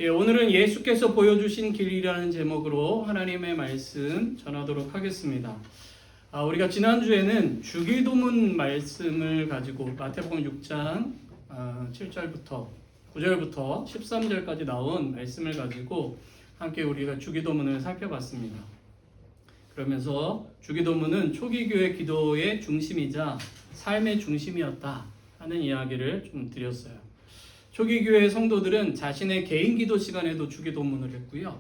오늘은 예수께서 보여주신 길이라는 제목으로 하나님의 말씀 전하도록 하겠습니다. 우리가 지난주에는 주기도문 말씀을 가지고 마태복음 6장 7절부터 9절부터 13절까지 나온 말씀을 가지고 함께 우리가 주기도문을 살펴봤습니다. 그러면서 주기도문은 초기 교회 기도의 중심이자 삶의 중심이었다 하는 이야기를 좀 드렸어요. 초기 교회 성도들은 자신의 개인 기도 시간에도 주기도문을 했고요.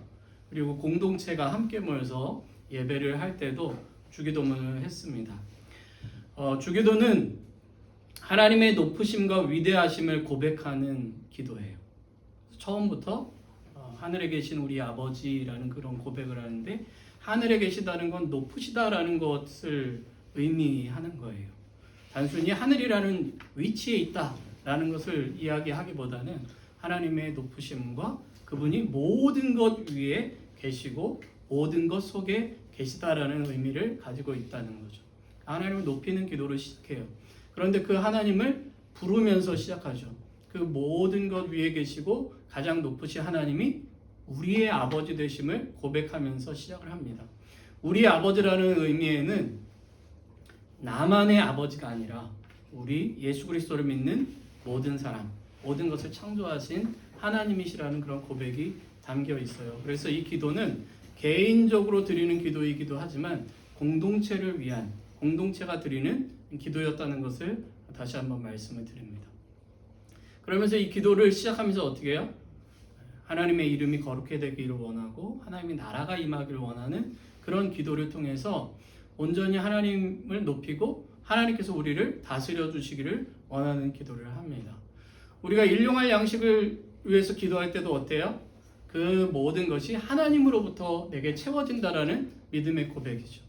그리고 공동체가 함께 모여서 예배를 할 때도 주기도문을 했습니다. 주기도는 하나님의 높으심과 위대하심을 고백하는 기도예요. 처음부터 하늘에 계신 우리 아버지라는 그런 고백을 하는데, 하늘에 계시다는 건 높으시다라는 것을 의미하는 거예요. 단순히 하늘이라는 위치에 있다라는 것을 이야기하기보다는 하나님의 높으심과 그분이 모든 것 위에 계시고 모든 것 속에 계시다라는 의미를 가지고 있다는 거죠. 하나님을 높이는 기도를 시작해요. 그런데 그 하나님을 부르면서 시작하죠. 그 모든 것 위에 계시고 가장 높으신 하나님이 우리의 아버지 되심을 고백하면서 시작을 합니다. 우리의 아버지라는 의미에는 나만의 아버지가 아니라 우리 예수 그리스도를 믿는 모든 사람, 모든 것을 창조하신 하나님이시라는 그런 고백이 담겨 있어요. 그래서 이 기도는 개인적으로 드리는 기도이기도 하지만 공동체를 위한, 공동체가 드리는 기도였다는 것을 다시 한번 말씀을 드립니다. 그러면서 이 기도를 시작하면서 어떻게 해요? 하나님의 이름이 거룩해 되기를 원하고 하나님의 나라가 임하기를 원하는 그런 기도를 통해서 온전히 하나님을 높이고 하나님께서 우리를 다스려 주시기를 원하는 기도를 합니다. 우리가 일용할 양식을 위해서 기도할 때도 어때요? 그 모든 것이 하나님으로부터 내게 채워진다라는 믿음의 고백이죠.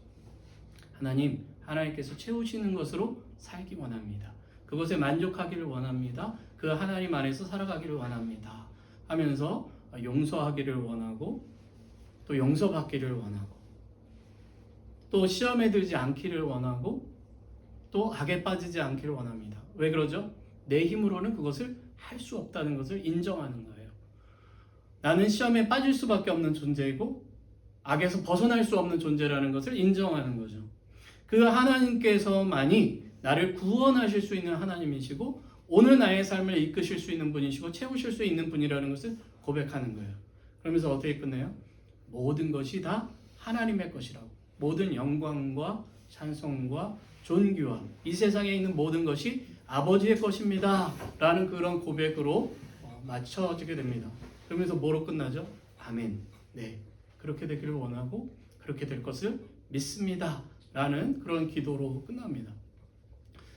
하나님께서 채우시는 것으로 살기 원합니다. 그것에 만족하기를 원합니다. 그 하나님 안에서 살아가기를 원합니다 하면서 용서하기를 원하고, 또 용서받기를 원하고, 또 시험에 들지 않기를 원하고, 또 악에 빠지지 않기를 원합니다. 왜 그러죠? 내 힘으로는 그것을 할 수 없다는 것을 인정하는 거예요. 나는 시험에 빠질 수밖에 없는 존재이고 악에서 벗어날 수 없는 존재라는 것을 인정하는 거죠. 그 하나님께서만이 나를 구원하실 수 있는 하나님이시고 오늘 나의 삶을 이끄실 수 있는 분이시고 채우실 수 있는 분이라는 것을 고백하는 거예요. 그러면서 어떻게 끝내요? 모든 것이 다 하나님의 것이라고, 모든 영광과 찬송과 존귀와 이 세상에 있는 모든 것이 아버지의 것입니다 라는 그런 고백으로 맞춰지게 됩니다. 그러면서 뭐로 끝나죠? 아멘. 네, 그렇게 되기를 원하고 그렇게 될 것을 믿습니다 라는 그런 기도로 끝납니다.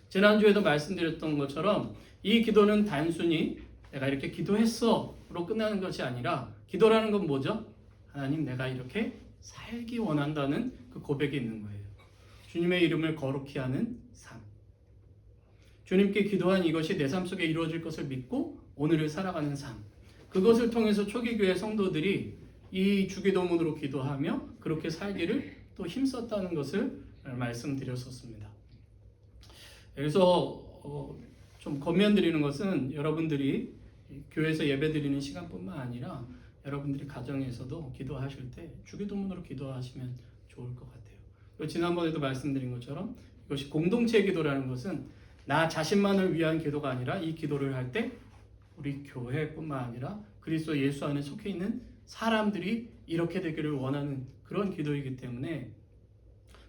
지난주에도 말씀드렸던 것처럼 이 기도는 단순히 내가 이렇게 기도했어로 끝나는 것이 아니라, 기도라는 건 뭐죠? 하나님, 내가 이렇게 살기 원한다는 그 고백이 있는 거예요. 주님의 이름을 거룩히 하는 삶, 주님께 기도한 이것이 내 삶 속에 이루어질 것을 믿고 오늘을 살아가는 삶, 그것을 통해서 초기교회 성도들이 이 주기도문으로 기도하며 그렇게 살기를 또 힘썼다는 것을 말씀드렸었습니다. 그래서 좀 권면드리는 것은 여러분들이 교회에서 예배드리는 시간뿐만 아니라 여러분들이 가정에서도 기도하실 때 주기도문으로 기도하시면 좋을 것 같아요. 지난번에도 말씀드린 것처럼 이것이 공동체 기도라는 것은 나 자신만을 위한 기도가 아니라 이 기도를 할 때 우리 교회뿐만 아니라 그리스도 예수 안에 속해 있는 사람들이 이렇게 되기를 원하는 그런 기도이기 때문에,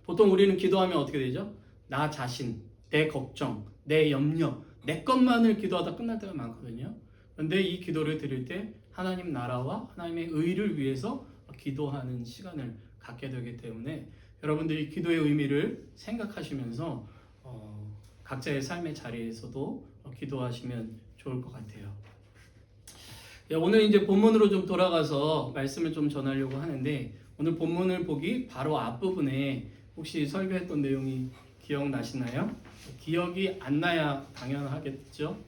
보통 우리는 기도하면 어떻게 되죠? 나 자신, 내 걱정, 내 염려, 내 것만을 기도하다 끝날 때가 많거든요. 그런데 이 기도를 드릴 때 하나님 나라와 하나님의 의를 위해서 기도하는 시간을 갖게 되기 때문에 여러분들이 기도의 의미를 생각하시면서 각자의 삶의 자리에서도 기도하시면 좋을 것 같아요. 오늘 이제 본문으로 좀 돌아가서 말씀을 좀 전하려고 하는데, 오늘 본문을 보기 바로 앞부분에 혹시 설교했던 내용이 기억나시나요? 기억이 안 나야 당연하겠죠.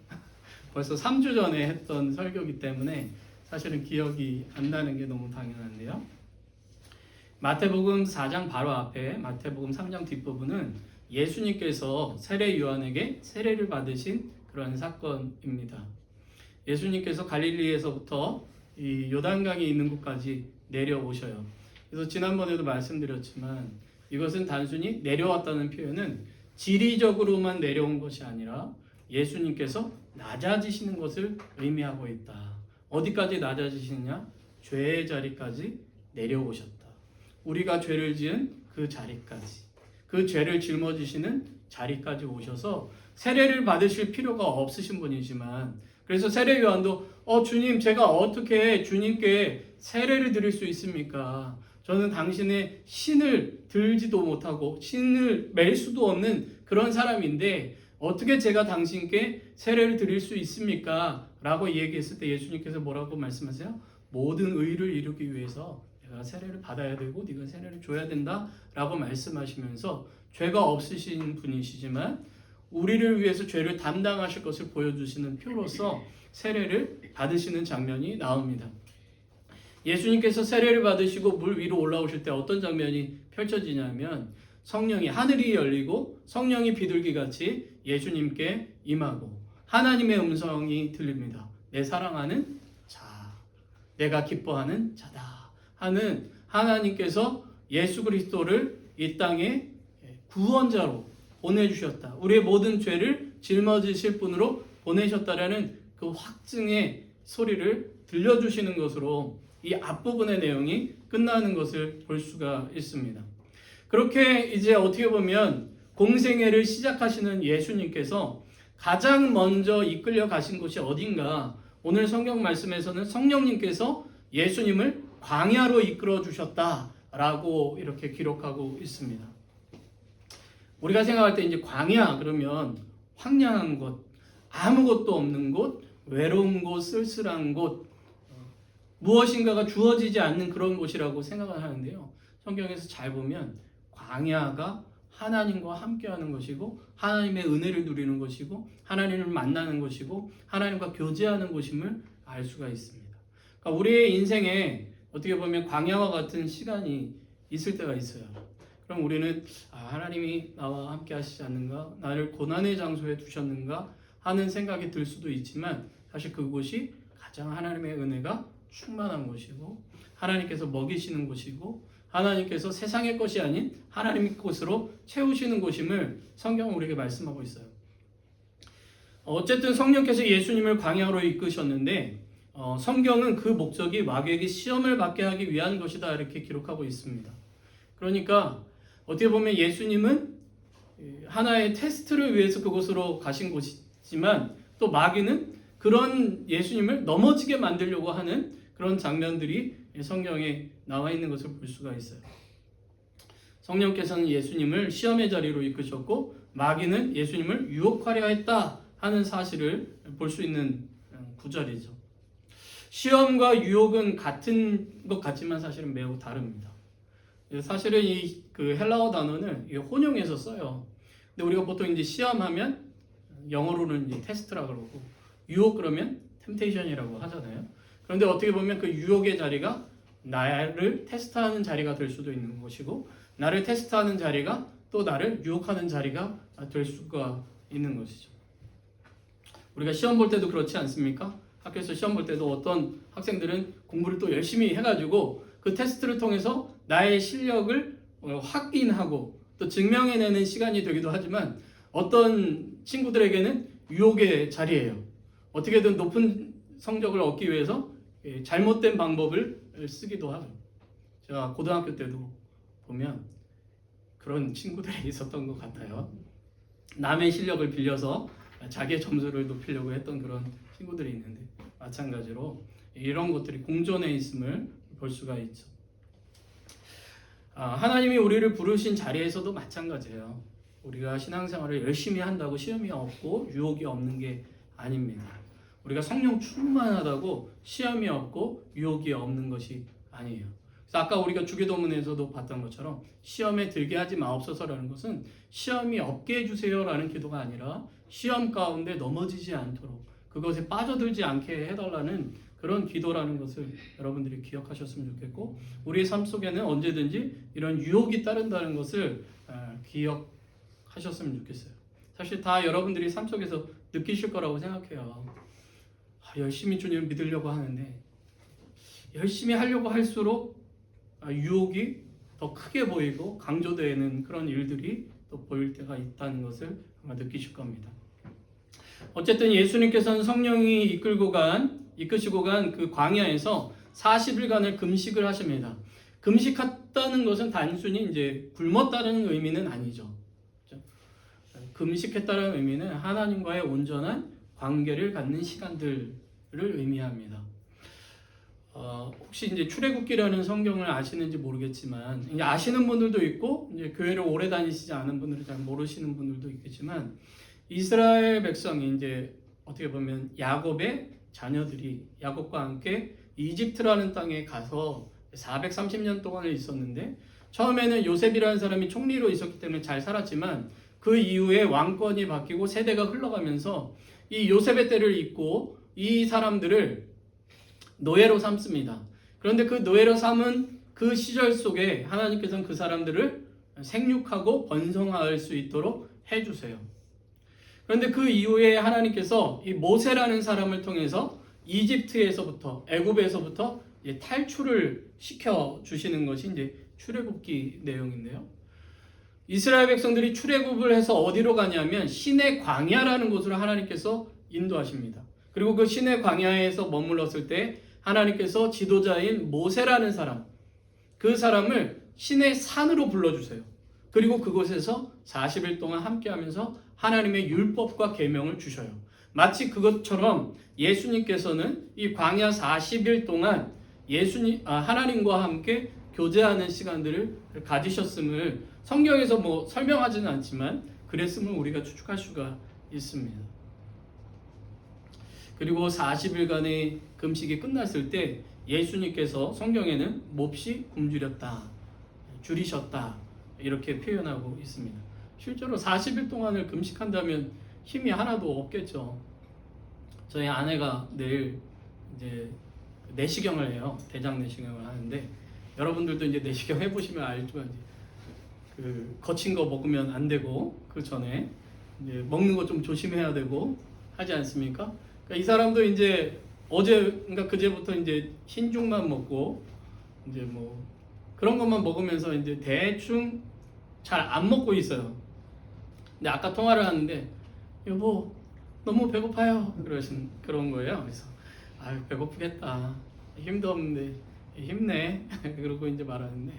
벌써 3주 전에 했던 설교이기 때문에 사실은 기억이 안 나는 게 너무 당연한데요. 마태복음 4장 바로 앞에 마태복음 3장 뒷부분은 예수님께서 세례 요한에게 세례를 받으신 그런 사건입니다. 예수님께서 갈릴리에서부터 이 요단강이 있는 곳까지 내려오셔요. 그래서 지난번에도 말씀드렸지만 이것은 단순히 내려왔다는 표현은 지리적으로만 내려온 것이 아니라 예수님께서 낮아지시는 것을 의미하고 있다. 어디까지 낮아지시느냐? 죄의 자리까지 내려오셨다. 우리가 죄를 지은 그 자리까지, 그 죄를 짊어지시는 자리까지 오셔서 세례를 받으실 필요가 없으신 분이지만, 그래서 세례 요한도 주님, 제가 어떻게 주님께 세례를 드릴 수 있습니까? 저는 당신의 신을 들지도 못하고 신을 맬 수도 없는 그런 사람인데 어떻게 제가 당신께 세례를 드릴 수 있습니까? 라고 얘기했을 때 예수님께서 뭐라고 말씀하세요? 모든 의를 이루기 위해서 내가 세례를 받아야 되고 네가 세례를 줘야 된다 라고 말씀하시면서 죄가 없으신 분이시지만 우리를 위해서 죄를 담당하실 것을 보여주시는 표로서 세례를 받으시는 장면이 나옵니다. 예수님께서 세례를 받으시고 물 위로 올라오실 때 어떤 장면이 펼쳐지냐면 성령이 하늘이 열리고 성령이 비둘기같이 예수님께 임하고 하나님의 음성이 들립니다. 내 사랑하는 자, 내가 기뻐하는 자다 하는 하나님께서 예수 그리스도를 이 땅에 구원자로 보내주셨다. 우리의 모든 죄를 짊어지실 분으로 보내셨다라는 그 확증의 소리를 들려주시는 것으로 이 앞부분의 내용이 끝나는 것을 볼 수가 있습니다. 그렇게 이제 어떻게 보면 공생애를 시작하시는 예수님께서 가장 먼저 이끌려 가신 곳이 어딘가? 오늘 성경 말씀에서는 성령님께서 예수님을 광야로 이끌어 주셨다라고 이렇게 기록하고 있습니다. 우리가 생각할 때 이제 광야 그러면 황량한 곳, 아무것도 없는 곳, 외로운 곳, 쓸쓸한 곳, 무엇인가가 주어지지 않는 그런 곳이라고 생각을 하는데요. 성경에서 잘 보면 광야가 하나님과 함께하는 것이고 하나님의 은혜를 누리는 것이고 하나님을 만나는 것이고 하나님과 교제하는 곳임을 알 수가 있습니다. 그러니까 우리의 인생에 어떻게 보면 광야와 같은 시간이 있을 때가 있어요. 그럼 우리는 하나님이 나와 함께 하시지 않는가? 나를 고난의 장소에 두셨는가? 하는 생각이 들 수도 있지만 사실 그곳이 가장 하나님의 은혜가 충만한 곳이고 하나님께서 먹이시는 곳이고 하나님께서 세상의 것이 아닌 하나님의 것으로 채우시는 곳임을 성경은 우리에게 말씀하고 있어요. 어쨌든 성령께서 예수님을 광야로 이끄셨는데 성경은 그 목적이 마귀에게 시험을 받게 하기 위한 것이다 이렇게 기록하고 있습니다. 그러니까 어떻게 보면 예수님은 하나의 테스트를 위해서 그곳으로 가신 곳이지만 또 마귀는 그런 예수님을 넘어지게 만들려고 하는 그런 장면들이 성경에 나와 있는 것을 볼 수가 있어요. 성령께서는 예수님을 시험의 자리로 이끄셨고 마귀는 예수님을 유혹하려 했다 하는 사실을 볼 수 있는 구절이죠. 시험과 유혹은 같은 것 같지만 사실은 매우 다릅니다. 사실은 그 헬라어 단어는 혼용해서 써요. 근데 우리가 보통 이제 시험하면 영어로는 이제 테스트라 그러고 유혹 그러면 템테이션이라고 하잖아요. 그런데 어떻게 보면 그 유혹의 자리가 나를 테스트하는 자리가 될 수도 있는 것이고 나를 테스트하는 자리가 또 나를 유혹하는 자리가 될 수가 있는 것이죠. 우리가 시험 볼 때도 그렇지 않습니까? 학교에서 시험 볼 때도 어떤 학생들은 공부를 또 열심히 해가지고 그 테스트를 통해서 나의 실력을 확인하고 또 증명해내는 시간이 되기도 하지만 어떤 친구들에게는 유혹의 자리예요. 어떻게든 높은 성적을 얻기 위해서 잘못된 방법을 쓰기도 하죠. 제가 고등학교 때도 보면 그런 친구들이 있었던 것 같아요. 남의 실력을 빌려서 자기의 점수를 높이려고 했던 그런 친구들이 있는데 마찬가지로 이런 것들이 공존해 있음을 볼 수가 있죠. 하나님이 우리를 부르신 자리에서도 마찬가지예요. 우리가 신앙생활을 열심히 한다고 시험이 없고 유혹이 없는 게 아닙니다. 우리가 성령 충만하다고 시험이 없고 유혹이 없는 것이 아니에요. 그래서 아까 우리가 주기도문에서도 봤던 것처럼 시험에 들게 하지 마옵소서라는 것은 시험이 없게 해주세요라는 기도가 아니라 시험 가운데 넘어지지 않도록 그것에 빠져들지 않게 해달라는 그런 기도라는 것을 여러분들이 기억하셨으면 좋겠고 우리의 삶 속에는 언제든지 이런 유혹이 따른다는 것을 기억하셨으면 좋겠어요. 사실 다 여러분들이 삶 속에서 느끼실 거라고 생각해요. 열심히 주님을 믿으려고 하는데 열심히 하려고 할수록 유혹이 더 크게 보이고 강조되는 그런 일들이 또 보일 때가 있다는 것을 아마 느끼실 겁니다. 어쨌든 예수님께서는 성령이 이끄시고 간 그 광야에서 40일간을 금식을 하십니다. 금식했다는 것은 단순히 이제 굶었다는 의미는 아니죠. 그렇죠? 금식했다는 의미는 하나님과의 온전한 관계를 갖는 시간들을 의미합니다. 혹시 이제 출애굽기라는 성경을 아시는지 모르겠지만, 이제 아시는 분들도 있고, 이제 교회를 오래 다니시지 않은 분들은 잘 모르시는 분들도 있겠지만, 이스라엘 백성이 이제 어떻게 보면 야곱의 자녀들이 야곱과 함께 이집트라는 땅에 가서 430년 동안을 있었는데, 처음에는 요셉이라는 사람이 총리로 있었기 때문에 잘 살았지만, 그 이후에 왕권이 바뀌고 세대가 흘러가면서 이 요셉의 때를 잇고 이 사람들을 노예로 삼습니다. 그런데 그 노예로 삼은 그 시절 속에 하나님께서는 그 사람들을 생육하고 번성할 수 있도록 해주세요. 그런데 그 이후에 하나님께서 이 모세라는 사람을 통해서 이집트에서부터 애굽에서부터 탈출을 시켜 주시는 것이 이제 출애굽기 내용인데요. 이스라엘 백성들이 출애굽을 해서 어디로 가냐면 시내 광야라는 곳으로 하나님께서 인도하십니다. 그리고 그 시내 광야에서 머물렀을 때 하나님께서 지도자인 모세라는 사람, 그 사람을 시내 산으로 불러주세요. 그리고 그곳에서 40일 동안 함께하면서 하나님의 율법과 계명을 주셔요. 마치 그것처럼 예수님께서는 이 광야 40일 동안 하나님과 함께 교제하는 시간들을 가지셨음을 성경에서 뭐 설명하지는 않지만 그랬음을 우리가 추측할 수가 있습니다. 그리고 40일간의 금식이 끝났을 때 예수님께서 성경에는 몹시 굶주렸다, 줄이셨다 이렇게 표현하고 있습니다. 실제로 40일 동안을 금식한다면 힘이 하나도 없겠죠. 저희 아내가 내일 이제 내시경을 해요. 대장 내시경을 하는데 여러분들도 이제 내시경 해보시면 알지만 그 거친 거 먹으면 안 되고 그 전에 이제 먹는 거 좀 조심해야 되고 하지 않습니까? 그러니까 이 사람도 이제 그러니까 그제부터 이제 흰죽만 먹고 이제 뭐 그런 것만 먹으면서 이제 대충 잘 안 먹고 있어요. 근데 아까 통화를 하는데 여보 너무 배고파요 그런 거예요. 그래서 아유 배고프겠다, 힘도 없는데 힘내 그러고 이제 말하는데,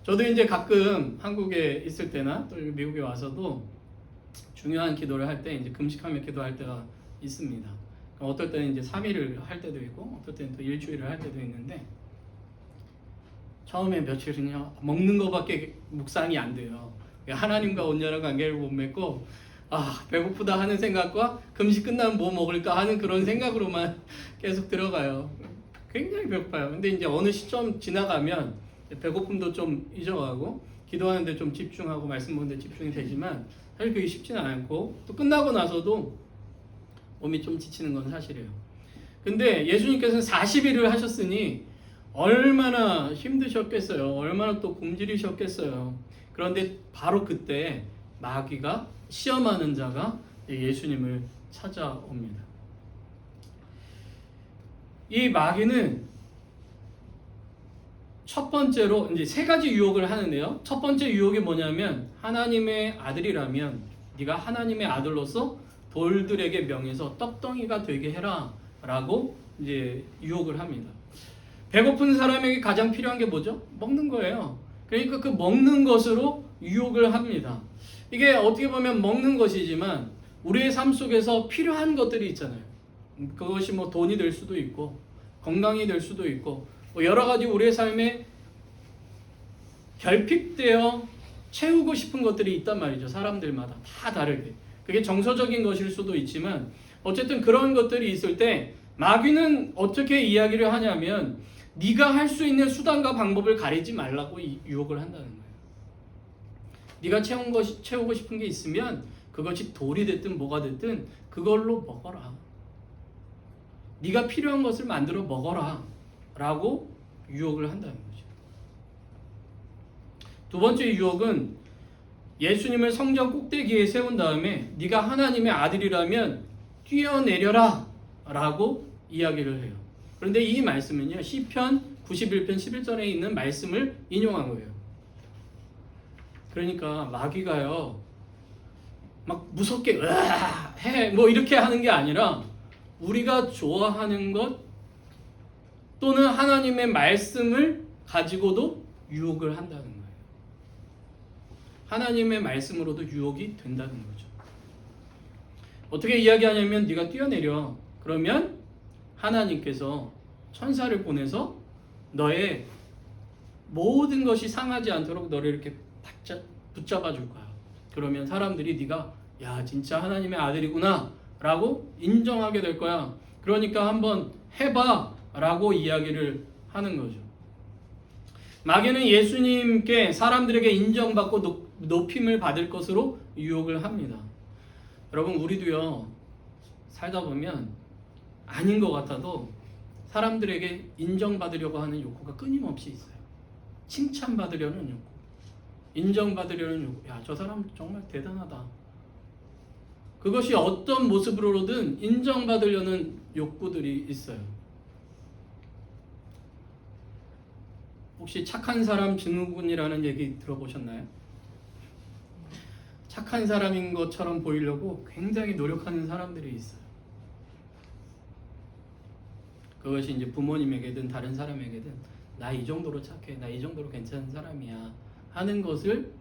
저도 이제 가끔 한국에 있을 때나 또 미국에 와서도 중요한 기도를 할 때 이제 금식하며 기도할 때가 있습니다. 어떨 때는 이제 3일을 할 때도 있고 어떨 때는 또 일주일을 할 때도 있는데, 처음에 며칠은요 먹는 거밖에 묵상이 안 돼요. 하나님과 온전한 관계를 못 맺고 배고프다 하는 생각과 금식 끝나면 뭐 먹을까 하는 그런 생각으로만 계속 들어가요. 굉장히 배고파요. 근데 이제 어느 시점 지나가면 배고픔도 좀 잊어가고 기도하는데 좀 집중하고 말씀 보는데 집중이 되지만 사실 그게 쉽지는 않고 또 끝나고 나서도 몸이 좀 지치는 건 사실이에요. 근데 예수님께서는 40일을 하셨으니 얼마나 힘드셨겠어요. 얼마나 또 굶주리셨겠어요. 그런데 바로 그때 마귀가 시험하는 자가 예수님을 찾아옵니다. 이 마귀는 첫 번째로 이제 세 가지 유혹을 하는데요. 첫 번째 유혹이 뭐냐면 하나님의 아들이라면 네가 하나님의 아들로서 돌들에게 명해서 떡덩이가 되게 해라 라고 이제 유혹을 합니다. 배고픈 사람에게 가장 필요한 게 뭐죠? 먹는 거예요. 그러니까 그 먹는 것으로 유혹을 합니다. 이게 어떻게 보면 먹는 것이지만 우리의 삶 속에서 필요한 것들이 있잖아요. 그것이 뭐 돈이 될 수도 있고 건강이 될 수도 있고 뭐 여러 가지 우리의 삶에 결핍되어 채우고 싶은 것들이 있단 말이죠. 사람들마다 다 다르게. 그게 정서적인 것일 수도 있지만 어쨌든 그런 것들이 있을 때 마귀는 어떻게 이야기를 하냐면 네가 할 수 있는 수단과 방법을 가리지 말라고 유혹을 한다는 거예요. 네가 채우고 싶은 게 있으면 그것이 돌이 됐든 뭐가 됐든 그걸로 먹어라. 네가 필요한 것을 만들어 먹어라 라고 유혹을 한다는 거죠. 두 번째 유혹은 예수님을 성전 꼭대기에 세운 다음에 네가 하나님의 아들이라면 뛰어내려라 라고 이야기를 해요. 그런데 이 말씀은요, 시편 91편 11절에 있는 말씀을 인용한 거예요. 그러니까 마귀가요, 막 무섭게 으아 해 뭐 이렇게 하는 게 아니라 우리가 좋아하는 것 또는 하나님의 말씀을 가지고도 유혹을 한다는 거예요. 하나님의 말씀으로도 유혹이 된다는 거죠. 어떻게 이야기하냐면 네가 뛰어내려. 그러면 하나님께서 천사를 보내서 너의 모든 것이 상하지 않도록 너를 이렇게 붙잡아 줄 거야. 그러면 사람들이 네가 야 진짜 하나님의 아들이구나 라고 인정하게 될 거야. 그러니까 한번 해봐 라고 이야기를 하는 거죠. 마귀는 예수님께 사람들에게 인정받고 높임을 받을 것으로 유혹을 합니다. 여러분 우리도요 살다 보면 아닌 것 같아도 사람들에게 인정받으려고 하는 욕구가 끊임없이 있어요. 칭찬받으려는 욕구, 인정받으려는 욕구. 야, 저 사람 정말 대단하다. 그것이 어떤 모습으로든 인정받으려는 욕구들이 있어요. 혹시 착한 사람 증후군이라는 얘기 들어보셨나요? 착한 사람인 것처럼 보이려고 굉장히 노력하는 사람들이 있어요. 그것이 이제 부모님에게든 다른 사람에게든 나 이 정도로 착해, 나 이 정도로 괜찮은 사람이야 하는 것을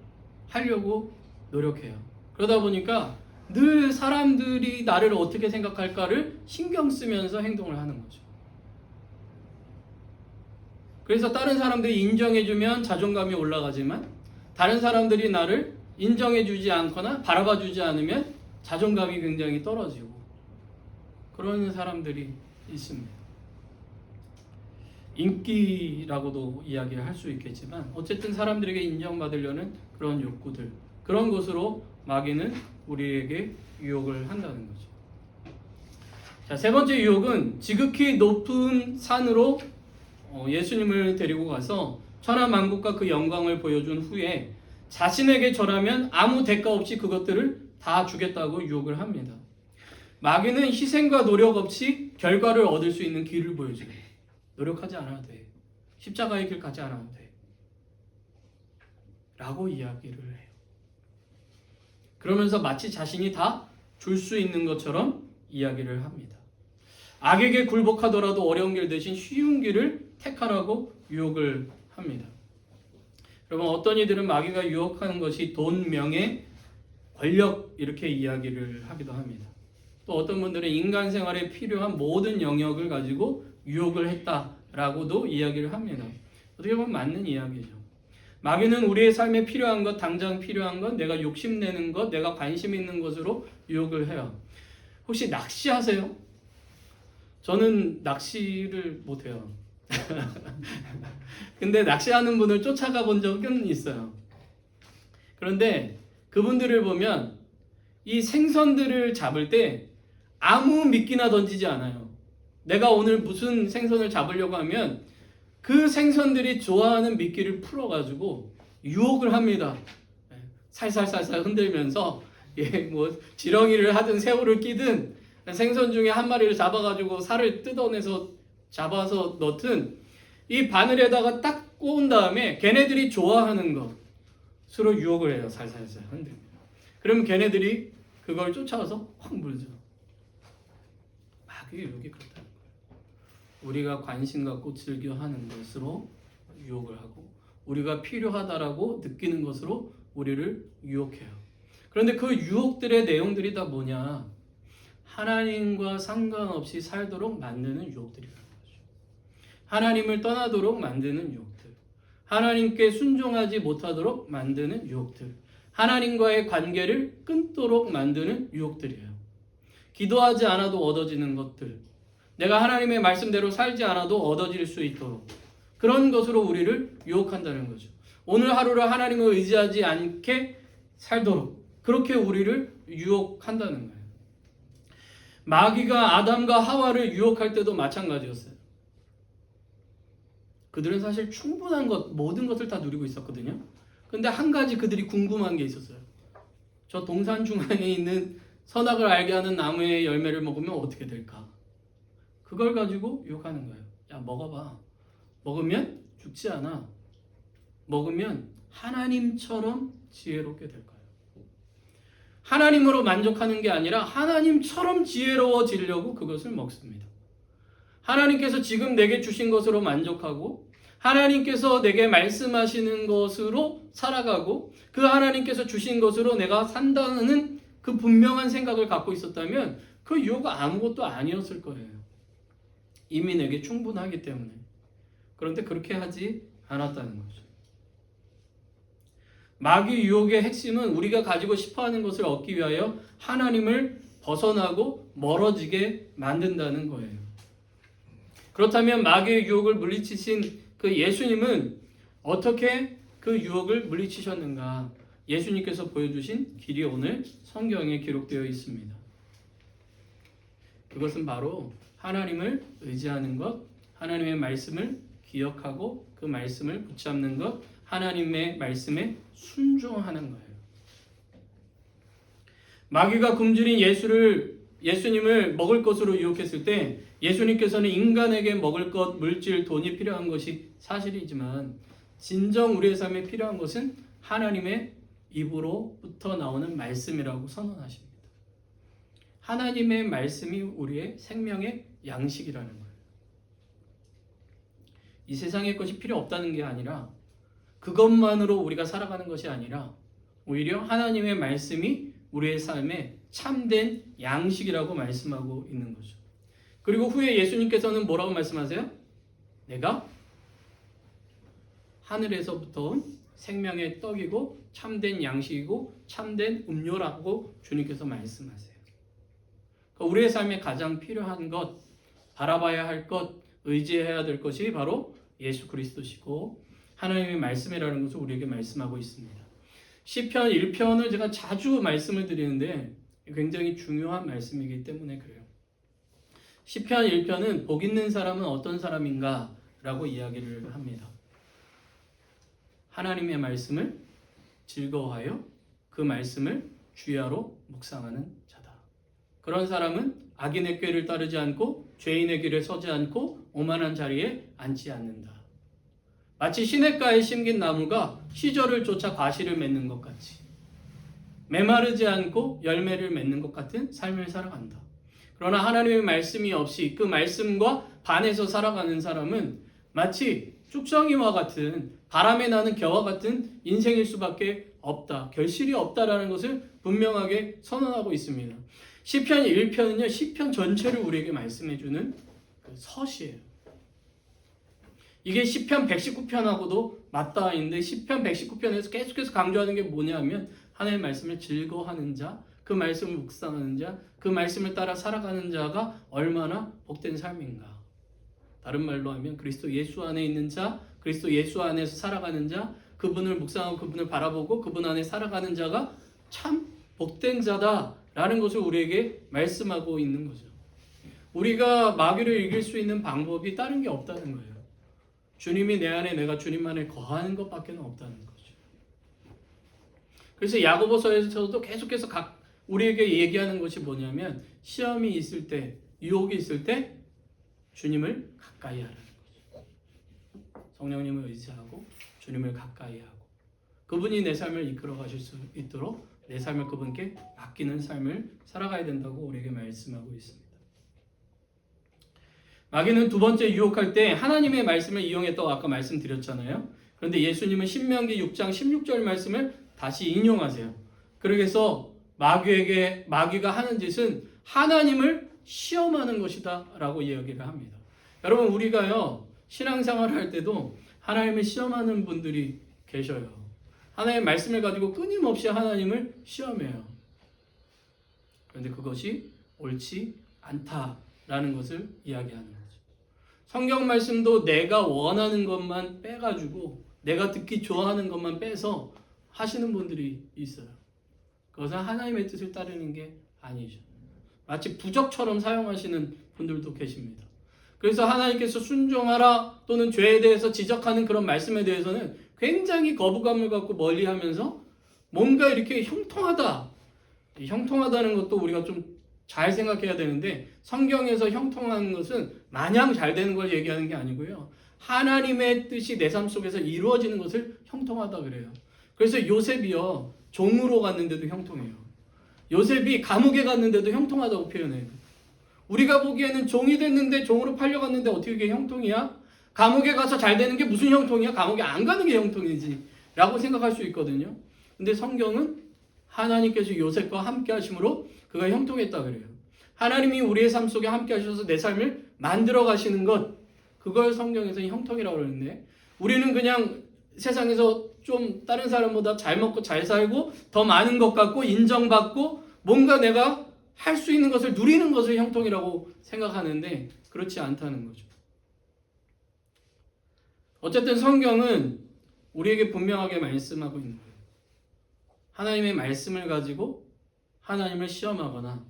하려고 노력해요. 그러다 보니까 늘 사람들이 나를 어떻게 생각할까를 신경 쓰면서 행동을 하는 거죠. 그래서 다른 사람들이 인정해주면 자존감이 올라가지만 다른 사람들이 나를 인정해주지 않거나 바라봐주지 않으면 자존감이 굉장히 떨어지고 그런 사람들이 있습니다. 인기라고도 이야기를 할 수 있겠지만 어쨌든 사람들에게 인정받으려는 그런 욕구들, 그런 것으로 마귀는 우리에게 유혹을 한다는 거죠. 자, 세 번째 유혹은 지극히 높은 산으로 예수님을 데리고 가서 천하만국과 그 영광을 보여준 후에 자신에게 절하면 아무 대가 없이 그것들을 다 주겠다고 유혹을 합니다. 마귀는 희생과 노력 없이 결과를 얻을 수 있는 길을 보여줘요. 노력하지 않아도 돼. 십자가의 길 가지 않아도 돼. 라고 이야기를 해요. 그러면서 마치 자신이 다 줄 수 있는 것처럼 이야기를 합니다. 악에게 굴복하더라도 어려운 길 대신 쉬운 길을 택하라고 유혹을 합니다. 여러분 어떤 이들은 마귀가 유혹하는 것이 돈, 명예, 권력 이렇게 이야기를 하기도 합니다. 또 어떤 분들은 인간 생활에 필요한 모든 영역을 가지고 유혹을 했다라고도 이야기를 합니다. 어떻게 보면 맞는 이야기죠. 마귀는 우리의 삶에 필요한 것, 당장 필요한 것, 내가 욕심내는 것, 내가 관심 있는 것으로 유혹을 해요. 혹시 낚시하세요? 저는 낚시를 못해요. 근데 낚시하는 분을 쫓아가 본 적은 있어요. 그런데 그분들을 보면 이 생선들을 잡을 때 아무 미끼나 던지지 않아요. 내가 오늘 무슨 생선을 잡으려고 하면 그 생선들이 좋아하는 미끼를 풀어가지고 유혹을 합니다. 살살살살 흔들면서 뭐 지렁이를 하든 새우를 끼든 생선 중에 한 마리를 잡아가지고 살을 뜯어내서 잡아서 넣든 이 바늘에다가 딱 꼬은 다음에 걔네들이 좋아하는 것으로 유혹을 해요. 살살살 흔들면. 그럼 걔네들이 그걸 쫓아와서 확 물죠. 마귀의 유혹이 그렇다는 거예요. 우리가 관심 갖고 즐겨하는 것으로 유혹을 하고 우리가 필요하다라고 느끼는 것으로 우리를 유혹해요. 그런데 그 유혹들의 내용들이 다 뭐냐? 하나님과 상관없이 살도록 만드는 유혹들이라는 거죠. 하나님을 떠나도록 만드는 유혹들, 하나님께 순종하지 못하도록 만드는 유혹들, 하나님과의 관계를 끊도록 만드는 유혹들이에요. 기도하지 않아도 얻어지는 것들, 내가 하나님의 말씀대로 살지 않아도 얻어질 수 있도록 그런 것으로 우리를 유혹한다는 거죠. 오늘 하루를 하나님을 의지하지 않게 살도록 그렇게 우리를 유혹한다는 거예요. 마귀가 아담과 하와를 유혹할 때도 마찬가지였어요. 그들은 사실 충분한 것, 모든 것을 다 누리고 있었거든요. 근데 한 가지 그들이 궁금한 게 있었어요. 저 동산 중앙에 있는 선악을 알게 하는 나무의 열매를 먹으면 어떻게 될까? 그걸 가지고 유혹하는 거예요. 야, 먹어봐. 먹으면 죽지 않아. 먹으면 하나님처럼 지혜롭게 될 거예요. 하나님으로 만족하는 게 아니라 하나님처럼 지혜로워지려고 그것을 먹습니다. 하나님께서 지금 내게 주신 것으로 만족하고 하나님께서 내게 말씀하시는 것으로 살아가고 그 하나님께서 주신 것으로 내가 산다는 그 분명한 생각을 갖고 있었다면 그 유혹은 아무것도 아니었을 거예요. 이미 내게 충분하기 때문에. 그런데 그렇게 하지 않았다는 거죠. 마귀 유혹의 핵심은 우리가 가지고 싶어하는 것을 얻기 위하여 하나님을 벗어나고 멀어지게 만든다는 거예요. 그렇다면 마귀의 유혹을 물리치신 그 예수님은 어떻게 그 유혹을 물리치셨는가? 예수님께서 보여주신 길이 오늘 성경에 기록되어 있습니다. 그것은 바로 하나님을 의지하는 것, 하나님의 말씀을 기억하고 그 말씀을 붙잡는 것, 하나님의 말씀에 순종하는 거예요. 마귀가 굶주린 예수님을 먹을 것으로 유혹했을 때 예수님께서는 인간에게 먹을 것, 물질, 돈이 필요한 것이 사실이지만 진정 우리의 삶에 필요한 것은 하나님의 입으로부터 나오는 말씀이라고 선언하십니다. 하나님의 말씀이 우리의 생명의 양식이라는 거예요. 이 세상의 것이 필요 없다는 게 아니라 그것만으로 우리가 살아가는 것이 아니라 오히려 하나님의 말씀이 우리의 삶에 참된 양식이라고 말씀하고 있는 거죠. 그리고 후에 예수님께서는 뭐라고 말씀하세요? 내가 하늘에서부터 온 생명의 떡이고 참된 양식이고 참된 음료라고 주님께서 말씀하세요. 그러니까 우리의 삶에 가장 필요한 것, 바라봐야 할 것, 의지해야 될 것이 바로 예수 그리스도시고 하나님의 말씀이라는 것을 우리에게 말씀하고 있습니다. 시편 1편을 제가 자주 말씀을 드리는데 굉장히 중요한 말씀이기 때문에 그래요. 시편 1편은 복 있는 사람은 어떤 사람인가 라고 이야기를 합니다. 하나님의 말씀을 즐거워하여 그 말씀을 주야로 묵상하는 자다. 그런 사람은 악인의 꾀를 따르지 않고 죄인의 길에 서지 않고 오만한 자리에 앉지 않는다. 마치 시냇가에 심긴 나무가 시절을 쫓아 과실을 맺는 것 같이 메마르지 않고 열매를 맺는 것 같은 삶을 살아간다. 그러나 하나님의 말씀이 없이 그 말씀과 반해서 살아가는 사람은 마치 쭉정이와 같은 바람에 나는 겨와 같은 인생일 수밖에 없다. 결실이 없다라는 것을 분명하게 선언하고 있습니다. 시편 1편은요. 시편 전체를 우리에게 말씀해주는 서시예요. 이게 시편 119편하고도 맞닿아 있는데 시편 119편에서 계속해서 강조하는 게 뭐냐면 하나님의 말씀을 즐거워하는 자, 그 말씀을 묵상하는 자, 그 말씀을 따라 살아가는 자가 얼마나 복된 삶인가. 다른 말로 하면 그리스도 예수 안에 있는 자, 그리스도 예수 안에서 살아가는 자, 그분을 묵상하고 그분을 바라보고 그분 안에 살아가는 자가 참 복된 자다라는 것을 우리에게 말씀하고 있는 거죠. 우리가 마귀를 이길 수 있는 방법이 다른 게 없다는 거예요. 주님이 내 안에 내가 주님 안에 거하는 것밖에 없다는 거죠. 그래서 야고보서에서도 계속해서 우리에게 얘기하는 것이 뭐냐면 시험이 있을 때, 유혹이 있을 때 주님을 가까이 하라는 거죠. 성령님을 의지하고 주님을 가까이 하고 그분이 내 삶을 이끌어 가실 수 있도록 내 삶을 그분께 맡기는 삶을 살아가야 된다고 우리에게 말씀하고 있습니다. 마귀는 두 번째 유혹할 때 하나님의 말씀을 이용했다고 아까 말씀드렸잖아요. 그런데 예수님은 신명기 6장 16절 말씀을 다시 인용하세요. 그래서 마귀가 하는 짓은 하나님을 시험하는 것이다 라고 이야기를 합니다. 여러분 우리가요 신앙생활을 할 때도 하나님을 시험하는 분들이 계셔요. 하나님의 말씀을 가지고 끊임없이 하나님을 시험해요. 그런데 그것이 옳지 않다라는 것을 이야기하는 거죠. 성경 말씀도 내가 원하는 것만 빼가지고 내가 듣기 좋아하는 것만 빼서 하시는 분들이 있어요. 그것은 하나님의 뜻을 따르는 게 아니죠. 마치 부적처럼 사용하시는 분들도 계십니다. 그래서 하나님께서 순종하라 또는 죄에 대해서 지적하는 그런 말씀에 대해서는 굉장히 거부감을 갖고 멀리하면서 뭔가 이렇게 형통하다. 형통하다는 것도 우리가 좀 잘 생각해야 되는데 성경에서 형통하는 것은 마냥 잘 되는 걸 얘기하는 게 아니고요. 하나님의 뜻이 내 삶 속에서 이루어지는 것을 형통하다 그래요. 그래서 요셉이요. 종으로 갔는데도 형통해요. 요셉이 감옥에 갔는데도 형통하다고 표현해요. 우리가 보기에는 종이 됐는데 종으로 팔려갔는데 어떻게 그게 형통이야? 감옥에 가서 잘 되는 게 무슨 형통이야? 감옥에 안 가는 게 형통이지 라고 생각할 수 있거든요. 근데 성경은 하나님께서 요셉과 함께 하심으로 그가 형통했다 그래요. 하나님이 우리의 삶 속에 함께 하셔서 내 삶을 만들어 가시는 것, 그걸 성경에서는 형통이라고 그러는데, 우리는 그냥 세상에서 좀 다른 사람보다 잘 먹고 잘 살고 더 많은 것 같고 인정받고 뭔가 내가 할 수 있는 것을 누리는 것을 형통이라고 생각하는데 그렇지 않다는 거죠. 어쨌든 성경은 우리에게 분명하게 말씀하고 있는 거예요. 하나님의 말씀을 가지고 하나님을 시험하거나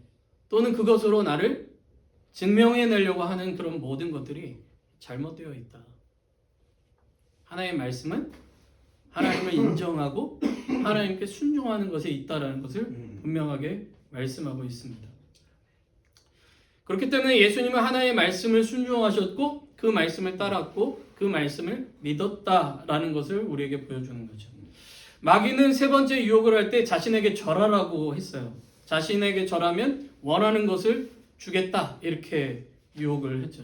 또는 그것으로 나를 증명해내려고 하는 그런 모든 것들이 잘못되어 있다. 하나님의 말씀은 하나님을 인정하고 하나님께 순종하는 것에 있다라는 것을 분명하게 말씀하고 있습니다. 그렇기 때문에 예수님은 하나님의 말씀을 순종하셨고 그 말씀을 따랐고 그 말씀을 믿었다라는 것을 우리에게 보여주는 거죠. 마귀는 세 번째 유혹을 할 때 자신에게 절하라고 했어요. 자신에게 절하면 원하는 것을 주겠다 이렇게 유혹을 했죠.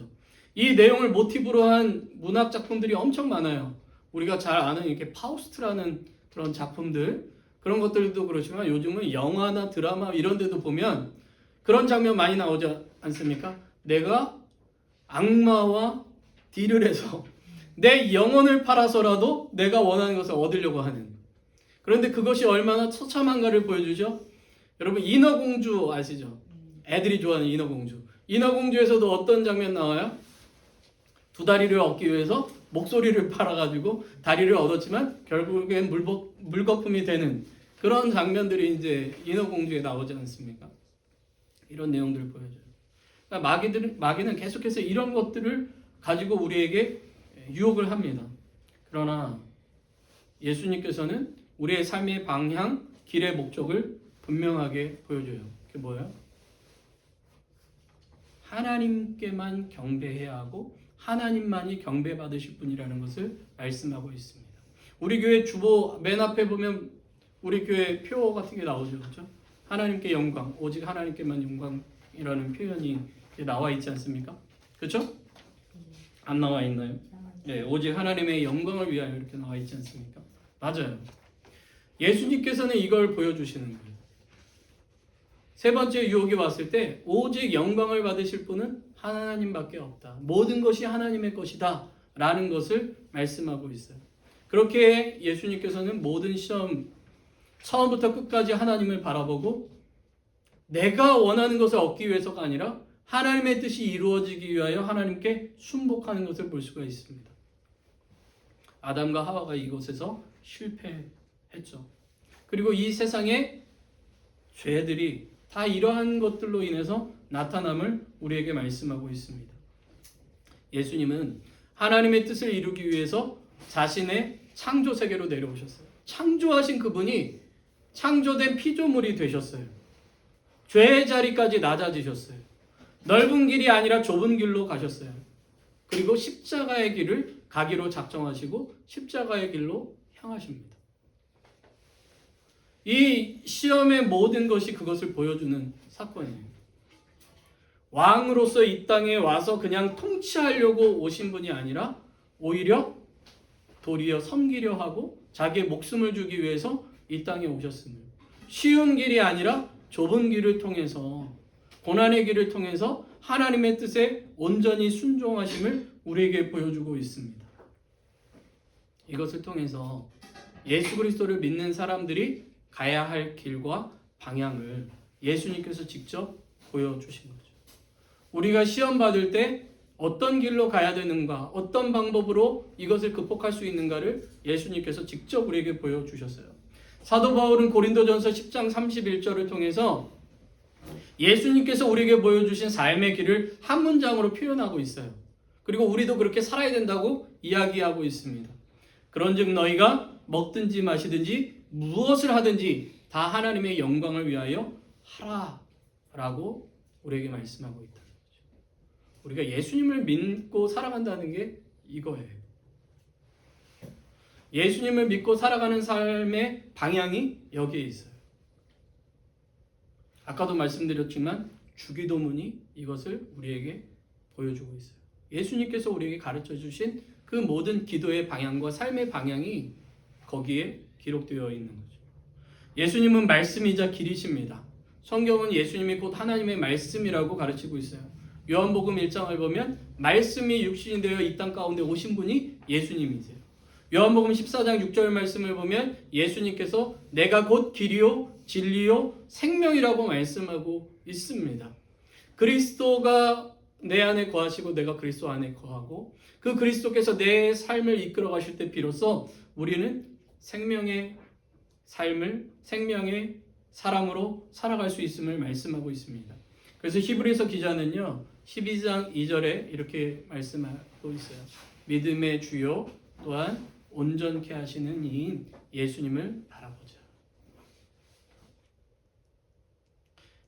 이 내용을 모티브로 한 문학 작품들이 엄청 많아요. 우리가 잘 아는 이렇게 파우스트라는 그런 작품들, 그런 것들도 그렇지만 요즘은 영화나 드라마 이런 데도 보면 그런 장면 많이 나오지 않습니까? 내가 악마와 딜을 해서 내 영혼을 팔아서라도 내가 원하는 것을 얻으려고 하는, 그런데 그것이 얼마나 처참한가를 보여주죠. 여러분 인어공주 아시죠? 애들이 좋아하는 인어공주. 인어공주에서도 어떤 장면 나와요? 두 다리를 얻기 위해서 목소리를 팔아가지고 다리를 얻었지만 결국엔 물거품이 되는 그런 장면들이 이제 인어공주에 나오지 않습니까? 이런 내용들을 보여줘요. 그러니까 마귀는 계속해서 이런 것들을 가지고 우리에게 유혹을 합니다. 그러나 예수님께서는 우리의 삶의 방향, 길의 목적을 분명하게 보여줘요. 그게 뭐예요? 하나님께만 경배해야 하고 하나님만이 경배받으실 분이라는 것을 말씀하고 있습니다. 우리 교회 주보 맨 앞에 보면 우리 교회 표 같은 게 나오죠. 그렇죠? 하나님께 영광, 오직 하나님께만 영광이라는 표현이 나와 있지 않습니까? 그렇죠? 안 나와 있나요? 네, 오직 하나님의 영광을 위하여 이렇게 나와 있지 않습니까? 맞아요. 예수님께서는 이걸 보여주시는 거예요. 세 번째 유혹이 왔을 때 오직 영광을 받으실 분은 하나님밖에 없다. 모든 것이 하나님의 것이다 라는 것을 말씀하고 있어요. 그렇게 예수님께서는 모든 시험 처음부터 끝까지 하나님을 바라보고 내가 원하는 것을 얻기 위해서가 아니라 하나님의 뜻이 이루어지기 위하여 하나님께 순복하는 것을 볼 수가 있습니다. 아담과 하와가 이곳에서 실패했죠. 그리고 이 세상의 죄들이 다 이러한 것들로 인해서 나타남을 우리에게 말씀하고 있습니다. 예수님은 하나님의 뜻을 이루기 위해서 자신의 창조 세계로 내려오셨어요. 창조하신 그분이 창조된 피조물이 되셨어요. 죄의 자리까지 낮아지셨어요. 넓은 길이 아니라 좁은 길로 가셨어요. 그리고 십자가의 길을 가기로 작정하시고 십자가의 길로 향하십니다. 이 시험의 모든 것이 그것을 보여주는 사건이에요. 왕으로서 이 땅에 와서 그냥 통치하려고 오신 분이 아니라 오히려 도리어 섬기려 하고 자기의 목숨을 주기 위해서 이 땅에 오셨습니다. 쉬운 길이 아니라 좁은 길을 통해서, 고난의 길을 통해서 하나님의 뜻에 온전히 순종하심을 우리에게 보여주고 있습니다. 이것을 통해서 예수 그리스도를 믿는 사람들이 가야 할 길과 방향을 예수님께서 직접 보여주신 거죠. 우리가 시험 받을 때 어떤 길로 가야 되는가, 어떤 방법으로 이것을 극복할 수 있는가를 예수님께서 직접 우리에게 보여주셨어요. 사도 바울은 고린도전서 10장 31절을 통해서 예수님께서 우리에게 보여주신 삶의 길을 한 문장으로 표현하고 있어요. 그리고 우리도 그렇게 살아야 된다고 이야기하고 있습니다. 그런즉 너희가 먹든지 마시든지 무엇을 하든지 다 하나님의 영광을 위하여 하라 라고 우리에게 말씀하고 있다는 거죠. 우리가 예수님을 믿고 살아간다는 게 이거예요. 예수님을 믿고 살아가는 삶의 방향이 여기에 있어요. 아까도 말씀드렸지만 주기도문이 이것을 우리에게 보여주고 있어요. 예수님께서 우리에게 가르쳐 주신 그 모든 기도의 방향과 삶의 방향이 거기에 기록되어 있는 거죠. 예수님은 말씀이자 길이십니다. 성경은 예수님이 곧 하나님의 말씀이라고 가르치고 있어요. 요한복음 1장을 보면 말씀이 육신이 되어 이 땅 가운데 오신 분이 예수님이세요. 요한복음 14장 6절 말씀을 보면 예수님께서 내가 곧 길이요 진리요 생명이라고 말씀하고 있습니다. 그리스도가 내 안에 거하시고 내가 그리스도 안에 거하고 그 그리스도께서 내 삶을 이끌어 가실 때 비로소 우리는 생명의 삶을 생명의 사람으로 살아갈 수 있음을 말씀하고 있습니다. 그래서 히브리서 기자는요 12장 2절에 이렇게 말씀하고 있어요. 믿음의 주요 또한 온전케 하시는 이인 예수님을 바라보자.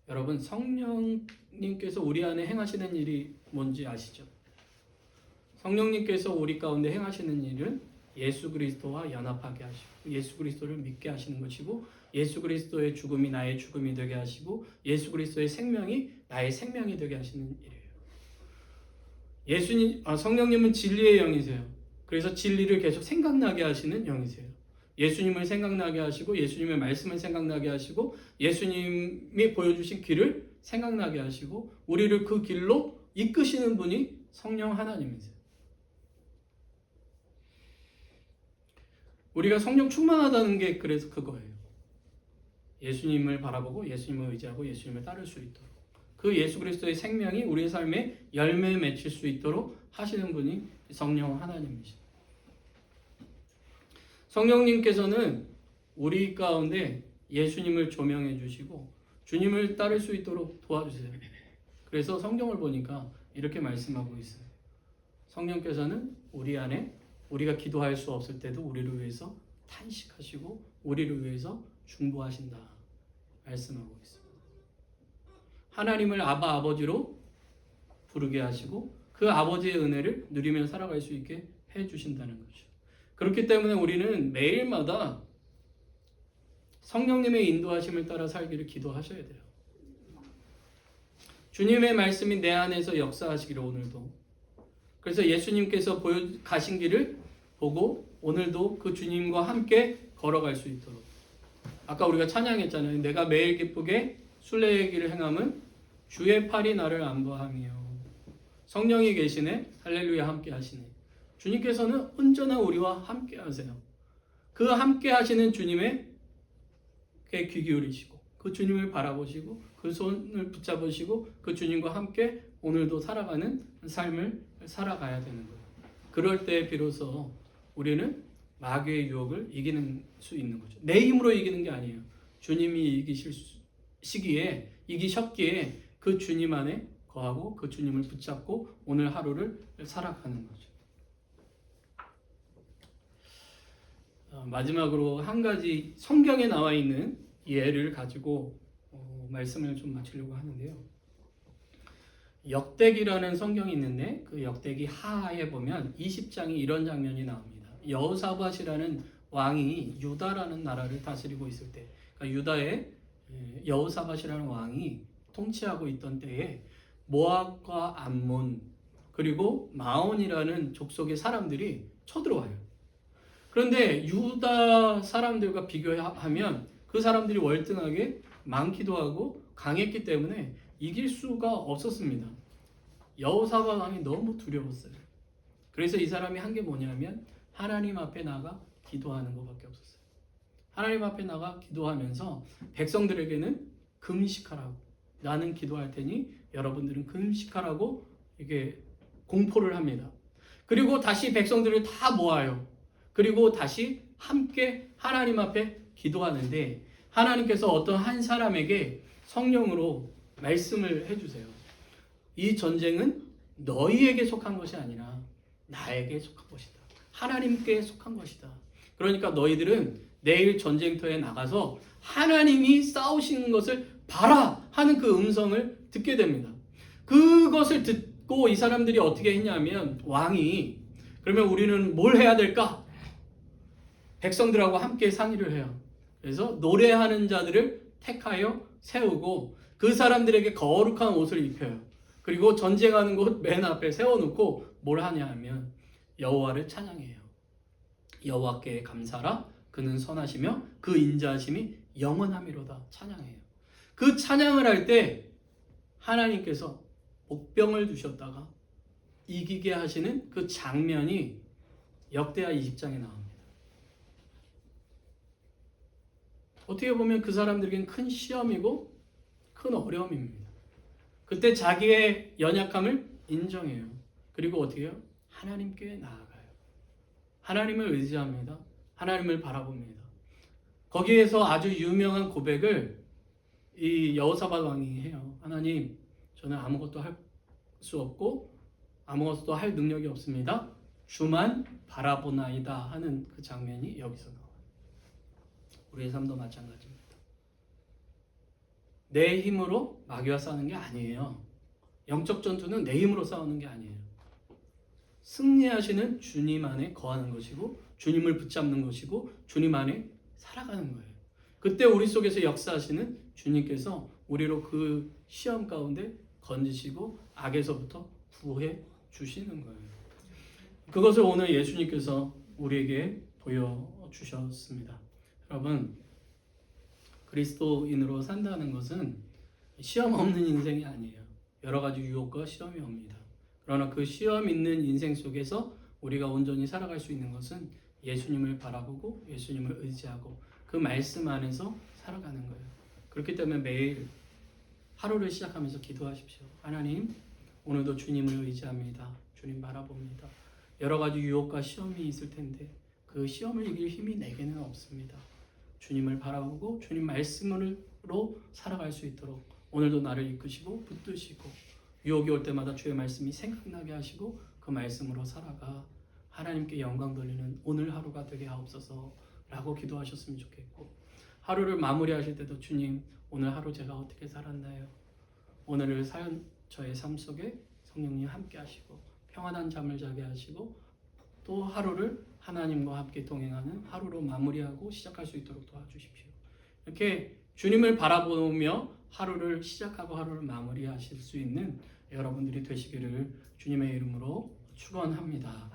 여러분 성령님께서 우리 안에 행하시는 일이 뭔지 아시죠? 성령님께서 우리 가운데 행하시는 일은 예수 그리스도와 연합하게 하시고 예수 그리스도를 믿게 하시는 것이고 예수 그리스도의 죽음이 나의 죽음이 되게 하시고 예수 그리스도의 생명이 나의 생명이 되게 하시는 일이에요. 성령님은 진리의 영이세요. 그래서 진리를 계속 생각나게 하시는 영이세요. 예수님을 생각나게 하시고 예수님의 말씀을 생각나게 하시고 예수님이 보여주신 길을 생각나게 하시고 우리를 그 길로 이끄시는 분이 성령 하나님이세요. 우리가 성령 충만하다는 게 그래서 그거예요. 예수님을 바라보고 예수님을 의지하고 예수님을 따를 수 있도록 그 예수 그리스도의 생명이 우리의 삶에 열매 맺힐 수 있도록 하시는 분이 성령 하나님이십니다. 성령님께서는 우리 가운데 예수님을 조명해 주시고 주님을 따를 수 있도록 도와주세요. 그래서 성경을 보니까 이렇게 말씀하고 있어요. 성령께서는 우리 안에 우리가 기도할 수 없을 때도 우리를 위해서 탄식하시고 우리를 위해서 중보하신다 말씀하고 있습니다. 하나님을 아바 아버지로 부르게 하시고 그 아버지의 은혜를 누리며 살아갈 수 있게 해주신다는 거죠. 그렇기 때문에 우리는 매일마다 성령님의 인도하심을 따라 살기를 기도하셔야 돼요. 주님의 말씀이 내 안에서 역사하시기를 오늘도. 그래서 예수님께서 가신 길을 보고 오늘도 그 주님과 함께 걸어갈 수 있도록. 아까 우리가 찬양했잖아요. 내가 매일 기쁘게 순례의 길을 행함은 주의 팔이 나를 안보하며. 성령이 계시네. 할렐루야 함께 하시네. 주님께서는 언제나 우리와 함께 하세요. 그 함께 하시는 주님의 귀 기울이시고 그 주님을 바라보시고 그 손을 붙잡으시고 그 주님과 함께 오늘도 살아가는 삶을 살아가야 되는 거예요. 그럴 때 비로소 우리는 마귀의 유혹을 이기는 수 있는 거죠. 내 힘으로 이기는 게 아니에요. 주님이 이기셨기에 그 주님 안에 거하고 그 주님을 붙잡고 오늘 하루를 살아가는 거죠. 마지막으로 한 가지 성경에 나와 있는 예를 가지고 말씀을 좀 마치려고 하는데요. 역대기라는 성경이 있는데 그 역대기 하에 보면 20장이 이런 장면이 나옵니다. 여호사밧이라는 왕이 유다라는 나라를 다스리고 있을 때, 그러니까 유다의 여호사밧이라는 왕이 통치하고 있던 때에 모압과 암몬 그리고 마온이라는 족속의 사람들이 쳐들어와요. 그런데 유다 사람들과 비교하면 그 사람들이 월등하게 많기도 하고 강했기 때문에 이길 수가 없었습니다. 여호사밧 왕이 너무 두려웠어요. 그래서 이 사람이 한 게 뭐냐면 하나님 앞에 나가 기도하는 것밖에 없었어요. 하나님 앞에 나가 기도하면서 백성들에게는 금식하라고, 나는 기도할 테니 여러분들은 금식하라고 이게 공포를 합니다. 그리고 다시 백성들을 다 모아요. 그리고 다시 함께 하나님 앞에 기도하는데 하나님께서 어떤 한 사람에게 성령으로 말씀을 해주세요. 이 전쟁은 너희에게 속한 것이 아니라 나에게 속한 것이다. 하나님께 속한 것이다. 그러니까 너희들은 내일 전쟁터에 나가서 하나님이 싸우시는 것을 봐라 하는 그 음성을 듣게 됩니다. 그것을 듣고 이 사람들이 어떻게 했냐면 왕이 그러면 우리는 뭘 해야 될까? 백성들하고 함께 상의를 해요. 그래서 노래하는 자들을 택하여 세우고 그 사람들에게 거룩한 옷을 입혀요. 그리고 전쟁하는 곳 맨 앞에 세워놓고 뭘 하냐 하면 여호와를 찬양해요. 여호와께 감사라 그는 선하시며 그 인자하심이 영원함이로다 찬양해요. 그 찬양을 할 때 하나님께서 복병을 두셨다가 이기게 하시는 그 장면이 역대하 20장에 나옵니다. 어떻게 보면 그 사람들에겐 큰 시험이고 큰 어려움입니다. 그때 자기의 연약함을 인정해요. 그리고 어떻게 해요? 하나님께 나아가요. 하나님을 의지합니다. 하나님을 바라봅니다. 거기에서 아주 유명한 고백을 이 여호사밧 왕이 해요. 하나님, 저는 아무것도 할 수 없고 아무것도 할 능력이 없습니다. 주만 바라보나이다 하는 그 장면이 여기서 나와요. 우리의 삶도 마찬가지입니다. 내 힘으로 마귀와 싸우는 게 아니에요. 영적 전투는 내 힘으로 싸우는 게 아니에요. 승리하시는 주님 안에 거하는 것이고 주님을 붙잡는 것이고 주님 안에 살아가는 거예요. 그때 우리 속에서 역사하시는 주님께서 우리로 그 시험 가운데 건지시고 악에서부터 구해 주시는 거예요. 그것을 오늘 예수님께서 우리에게 보여주셨습니다. 여러분, 그리스도인으로 산다는 것은 시험 없는 인생이 아니에요. 여러 가지 유혹과 시험이 옵니다. 그러나 그 시험 있는 인생 속에서 우리가 온전히 살아갈 수 있는 것은 예수님을 바라보고 예수님을 의지하고 그 말씀 안에서 살아가는 거예요. 그렇기 때문에 매일 하루를 시작하면서 기도하십시오. 하나님, 오늘도 주님을 의지합니다. 주님 바라봅니다. 여러 가지 유혹과 시험이 있을 텐데 그 시험을 이길 힘이 내게는 없습니다. 주님을 바라보고 주님 말씀으로 살아갈 수 있도록 오늘도 나를 이끄시고 붙드시고 유혹이 올 때마다 주의 말씀이 생각나게 하시고 그 말씀으로 살아가 하나님께 영광 돌리는 오늘 하루가 되게 하옵소서 라고 기도하셨으면 좋겠고, 하루를 마무리하실 때도 주님, 오늘 하루 제가 어떻게 살았나요? 오늘을 저의 삶 속에 성령님 함께 하시고 평안한 잠을 자게 하시고 또 하루를 하나님과 함께 동행하는 하루로 마무리하고 시작할 수 있도록 도와주십시오. 이렇게 주님을 바라보며 하루를 시작하고 하루를 마무리하실 수 있는 여러분들이 되시기를 주님의 이름으로 축원합니다.